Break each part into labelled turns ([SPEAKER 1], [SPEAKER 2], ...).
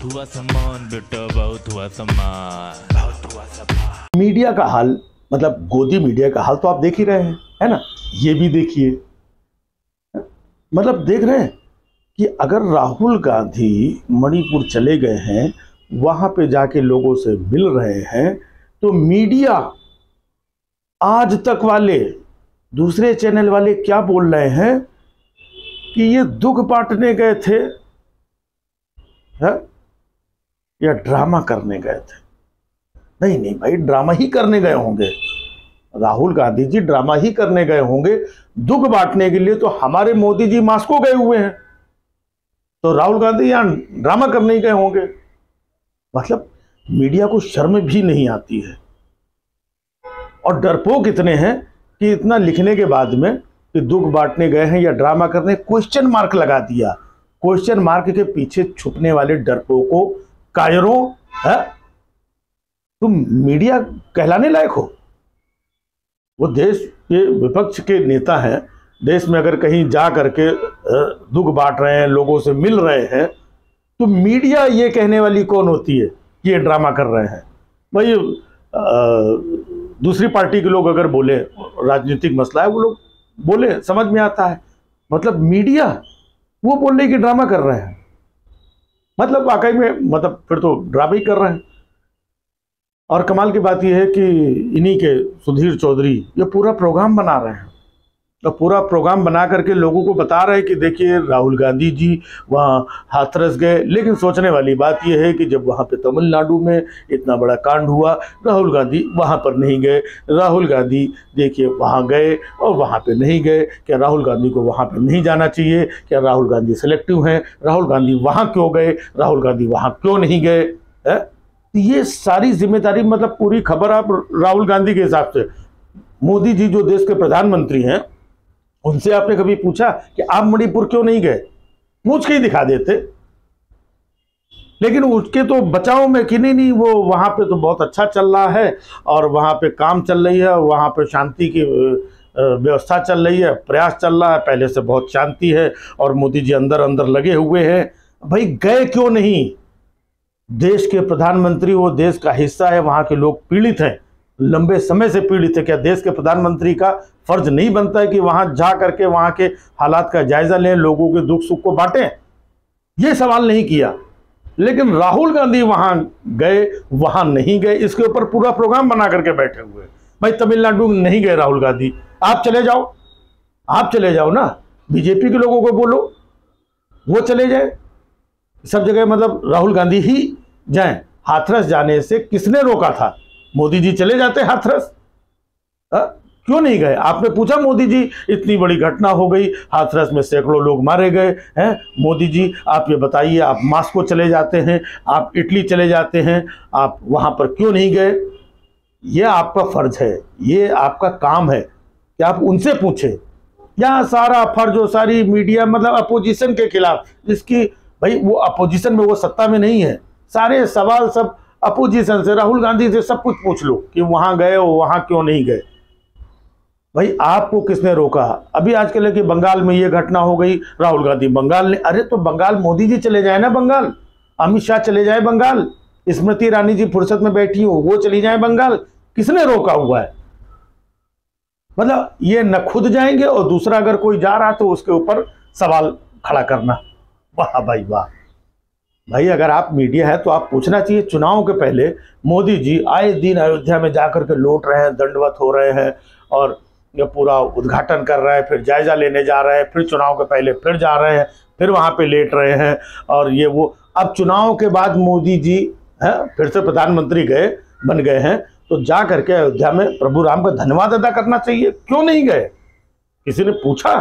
[SPEAKER 1] हुआ सामान बेटा, बहुत हुआ सामान, बहुत हुआ सामान।
[SPEAKER 2] मीडिया का हाल, मतलब गोदी मीडिया का हाल तो आप देख ही रहे हैं, है ना। ये भी देखिए, मतलब देख रहे हैं कि अगर राहुल गांधी मणिपुर चले गए हैं, वहां पे जाके लोगों से मिल रहे हैं, तो मीडिया आज तक वाले दूसरे चैनल वाले क्या बोल रहे हैं कि ये दुख बांटने गए थे, है? या ड्रामा करने गए थे। नहीं नहीं भाई, ड्रामा ही करने गए होंगे। राहुल गांधी जी ड्रामा ही करने गए होंगे। दुख बांटने के लिए तो हमारे मोदी जी मास्को गए हुए हैं, तो राहुल गांधी यहां ड्रामा करने ही गए होंगे। मतलब मीडिया को शर्म भी नहीं आती है, और डरपोक इतने हैं कि इतना लिखने के बाद में कि दुख बांटने गए हैं या ड्रामा करने, क्वेश्चन मार्क लगा दिया। क्वेश्चन मार्क के पीछे छुपने वाले डरपोकों, कायरों, है? तुम मीडिया कहलाने लायक हो? वो देश के विपक्ष के नेता हैं, देश में अगर कहीं जा करके दुख बांट रहे हैं, लोगों से मिल रहे हैं, तो मीडिया ये कहने वाली कौन होती है कि ये ड्रामा कर रहे हैं? भाई दूसरी पार्टी के लोग अगर बोले, राजनीतिक मसला है, वो लोग बोले, समझ में आता है। मतलब मीडिया वो बोल रहे कि ड्रामा कर रहे हैं, मतलब वाकई में, मतलब फिर तो ड्रामा ही कर रहे हैं। और कमाल की बात यह है कि इन्हीं के सुधीर चौधरी ये पूरा प्रोग्राम बना रहे हैं, तो पूरा प्रोग्राम बना करके लोगों को बता रहे हैं कि देखिए राहुल गांधी जी वहाँ हाथरस गए। लेकिन सोचने वाली बात यह है कि जब वहाँ पे तमिलनाडु में इतना बड़ा कांड हुआ, राहुल गांधी वहाँ पर नहीं गए। राहुल गांधी देखिए वहाँ गए और वहाँ पे नहीं गए। क्या राहुल गांधी को वहाँ पर नहीं जाना चाहिए? क्या राहुल गांधी सिलेक्टिव हैं? राहुल गांधी वहाँ क्यों गए? राहुल गांधी वहाँ क्यों नहीं गए? है? ये सारी जिम्मेदारी, मतलब पूरी खबर आप राहुल गांधी के हिसाब से। मोदी जी जो देश के प्रधानमंत्री हैं, उनसे आपने कभी पूछा कि आप मणिपुर क्यों नहीं गए? पूछ के ही दिखा देते। लेकिन उसके तो बचाव में कि नहीं वो वहां पे तो बहुत अच्छा चल रहा है, और वहां पे काम चल रही है, वहां पे शांति की व्यवस्था चल रही है, प्रयास चल रहा है, पहले से बहुत शांति है, और मोदी जी अंदर अंदर लगे हुए हैं। भाई गए क्यों नहीं? देश के प्रधानमंत्री, वो देश का हिस्सा है, वहां के लोग पीड़ित हैं, लंबे समय से पीड़ित है। क्या देश के प्रधानमंत्री का फर्ज नहीं बनता है कि वहां जा करके वहां के हालात का जायजा लें, लोगों के दुख सुख को बांटें? ये सवाल नहीं किया। लेकिन राहुल गांधी वहां गए, वहां नहीं गए, इसके ऊपर पूरा प्रोग्राम बना करके बैठे हुए। भाई तमिलनाडु नहीं गए राहुल गांधी, आप चले जाओ, आप चले जाओ ना, बीजेपी के लोगों को बोलो वो चले जाए सब जगह, मतलब राहुल गांधी ही जाएं। हाथरस जाने से किसने रोका था? मोदी जी चले जाते हाथरस, क्यों नहीं गए? आपने पूछा मोदी जी, इतनी बड़ी घटना हो गई, हाथरस में सैकड़ों लोग मारे गए हैं, मोदी जी आप ये बताइए, आप मास्को चले जाते हैं, आप इटली चले जाते हैं, आप वहां पर क्यों नहीं गए? ये आपका फर्ज है, ये आपका काम है कि आप उनसे पूछें। यहाँ सारा फर्ज और सारी मीडिया, मतलब अपोजिशन के खिलाफ, जिसकी भाई वो अपोजिशन में, वो सत्ता में नहीं है, सारे सवाल सब अपोजिशन से, राहुल गांधी से सब कुछ पूछ लो कि वहां गए, वहां क्यों नहीं गए। भाई आपको किसने रोका? अभी आजकल कि बंगाल में ये घटना हो गई, राहुल गांधी बंगाल ने, अरे तो बंगाल मोदी जी चले जाए ना, बंगाल अमित शाह चले जाए बंगाल, स्मृति ईरानी जी फुर्सत में बैठी हो, वो चली जाए बंगाल, किसने रोका हुआ है? मतलब ये न खुद जाएंगे, और दूसरा अगर कोई जा रहा तो उसके ऊपर सवाल खड़ा करना। वाह भाई वाह। भाई अगर आप मीडिया है तो आप पूछना चाहिए। चुनाव के पहले मोदी जी आए दिन अयोध्या में जाकर के लौट रहे हैं, दंडवत हो रहे हैं, और ये पूरा उद्घाटन कर रहे हैं, फिर जायजा लेने जा रहे हैं, फिर चुनाव के पहले फिर जा रहे हैं, फिर वहाँ पे लेट रहे हैं, और ये वो। अब चुनाव के बाद मोदी जी फिर से प्रधानमंत्री बन गए हैं, तो जा करके अयोध्या में प्रभु राम का धन्यवाद अदा करना चाहिए। क्यों नहीं गए? किसी ने पूछा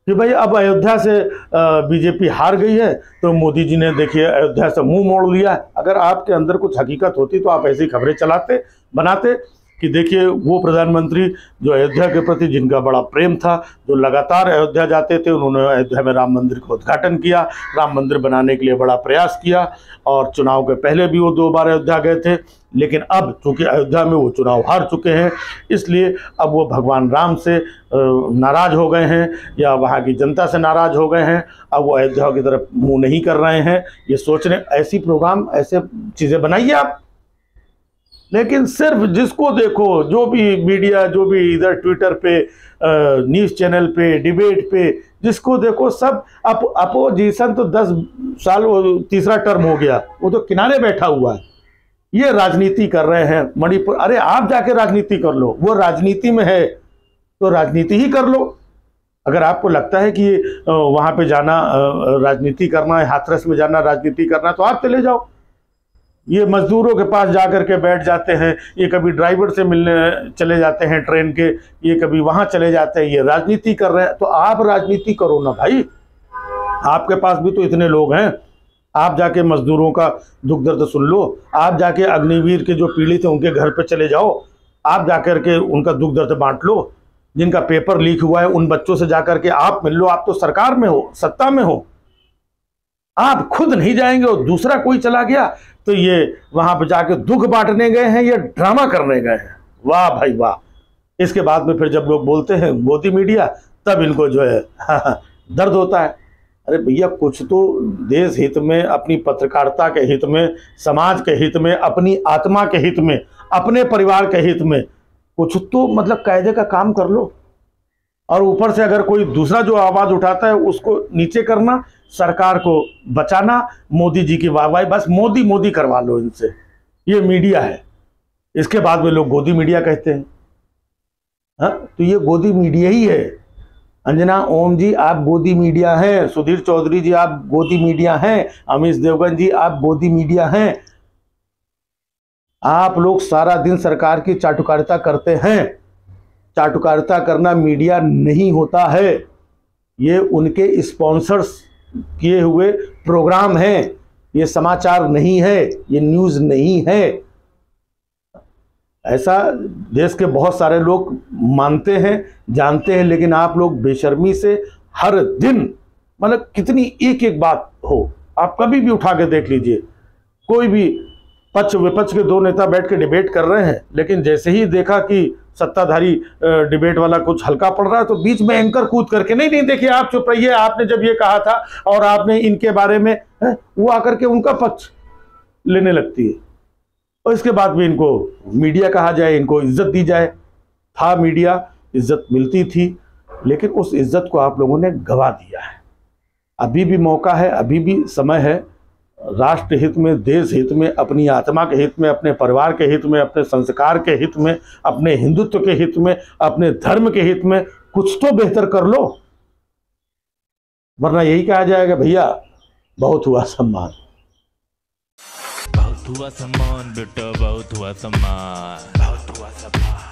[SPEAKER 2] कि भाई अब अयोध्या से बीजेपी हार गई है, तो मोदी जी ने देखिए अयोध्या से मुंह मोड़ लिया है। अगर आपके अंदर कुछ हकीकत होती तो आप ऐसी खबरें चलाते, बनाते। कि देखिए वो प्रधानमंत्री जो अयोध्या के प्रति जिनका बड़ा प्रेम था, जो लगातार अयोध्या जाते थे, उन्होंने अयोध्या में राम मंदिर का उद्घाटन किया, राम मंदिर बनाने के लिए बड़ा प्रयास किया, और चुनाव के पहले भी वो 2 बार अयोध्या गए थे। लेकिन अब चूँकि अयोध्या में वो चुनाव हार चुके हैं, इसलिए अब वो भगवान राम से नाराज़ हो गए हैं या वहाँ की जनता से नाराज़ हो गए हैं। अब वो अयोध्या की तरफ मुँह नहीं कर रहे हैं। ये सोच रहे ऐसी प्रोग्राम, ऐसे चीज़ें बनाइए आप। लेकिन सिर्फ जिसको देखो, जो भी मीडिया, जो भी इधर ट्विटर पे, न्यूज़ चैनल पे, डिबेट पे, जिसको देखो सब अपोजिशन तो 10 साल, वो तीसरा टर्म हो गया, वो तो किनारे बैठा हुआ है। ये राजनीति कर रहे हैं मणिपुर। अरे आप जाके राजनीति कर लो, वो राजनीति में है तो राजनीति ही कर लो। अगर आपको लगता है कि वहाँ पे जाना राजनीति करना है, हाथरस में जाना राजनीति करना, तो आप चले जाओ। ये मजदूरों के पास जा कर के बैठ जाते हैं, ये कभी ड्राइवर से मिलने चले जाते हैं ट्रेन के, ये कभी वहाँ चले जाते हैं, ये राजनीति कर रहे हैं। तो आप राजनीति करो ना भाई, आपके पास भी तो इतने लोग हैं। आप जाके मजदूरों का दुख दर्द सुन लो, आप जाके अग्निवीर के जो पीड़ित हैं उनके घर पे चले जाओ, आप जाकर के उनका दुख दर्द बांट लो। जिनका पेपर लीक हुआ है उन बच्चों से जाकर के आप मिल लो। आप तो सरकार में हो, सत्ता में हो, आप खुद नहीं जाएंगे और दूसरा कोई चला गया तो ये वहां पर जाके दुख बांटने गए हैं या ड्रामा करने गए हैं। वाह भाई वाह। इसके बाद में फिर जब लोग बोलते हैं मोदी मीडिया, तब इनको जो है दर्द होता है। अरे भैया, कुछ तो देश हित में, अपनी पत्रकारिता के हित में, समाज के हित में, अपनी आत्मा के हित में, अपने परिवार के हित में कुछ तो मतलब कायदे का काम कर लो। और ऊपर से अगर कोई दूसरा जो आवाज़ उठाता है उसको नीचे करना, सरकार को बचाना, मोदी जी की वाहवाही, बस मोदी मोदी करवा लो इनसे। ये मीडिया है। इसके बाद में लोग गोदी मीडिया कहते हैं। हाँ, तो ये गोदी मीडिया ही है। अंजना ओम जी आप गोदी मीडिया हैं, सुधीर चौधरी जी आप गोदी मीडिया हैं, अमीश देवगन जी आप गोदी मीडिया हैं। आप लोग सारा दिन सरकार की चाटुकारिता करते हैं। चाटुकारिता करना मीडिया नहीं होता है, ये उनके स्पॉन्सर्स किए हुए प्रोग्राम हैं। ये समाचार नहीं है, ये न्यूज़ नहीं है। ऐसा देश के बहुत सारे लोग मानते हैं, जानते हैं, लेकिन आप लोग बेशर्मी से हर दिन, मतलब कितनी एक एक बात हो, आप कभी भी उठा के देख लीजिए। कोई भी पक्ष विपक्ष के 2 नेता बैठ के डिबेट कर रहे हैं, लेकिन जैसे ही देखा कि सत्ताधारी डिबेट वाला कुछ हल्का पड़ रहा है तो बीच में एंकर कूद करके नहीं देखिए आप चुप रहिए, आपने जब ये कहा था और आपने इनके बारे में, वो आकर के उनका पक्ष लेने लगती है। और इसके बाद भी इनको मीडिया कहा जाए, इनको इज्जत दी जाए। था मीडिया, इज्जत मिलती थी, लेकिन उस इज्जत को आप लोगों ने गवा दिया है। अभी भी मौका है, अभी भी समय है। राष्ट्र हित में, देश हित में, अपनी आत्मा के हित में, अपने परिवार के हित में, अपने संस्कार के हित में, अपने हिंदुत्व के हित में, अपने धर्म के हित में कुछ तो बेहतर कर लो, वरना यही कहा जाएगा भैया बहुत हुआ सम्मान।
[SPEAKER 1] बहुत हुआ सम्मान बेटा, बहुत हुआ सम्मान, बहुत हुआ सम्मान।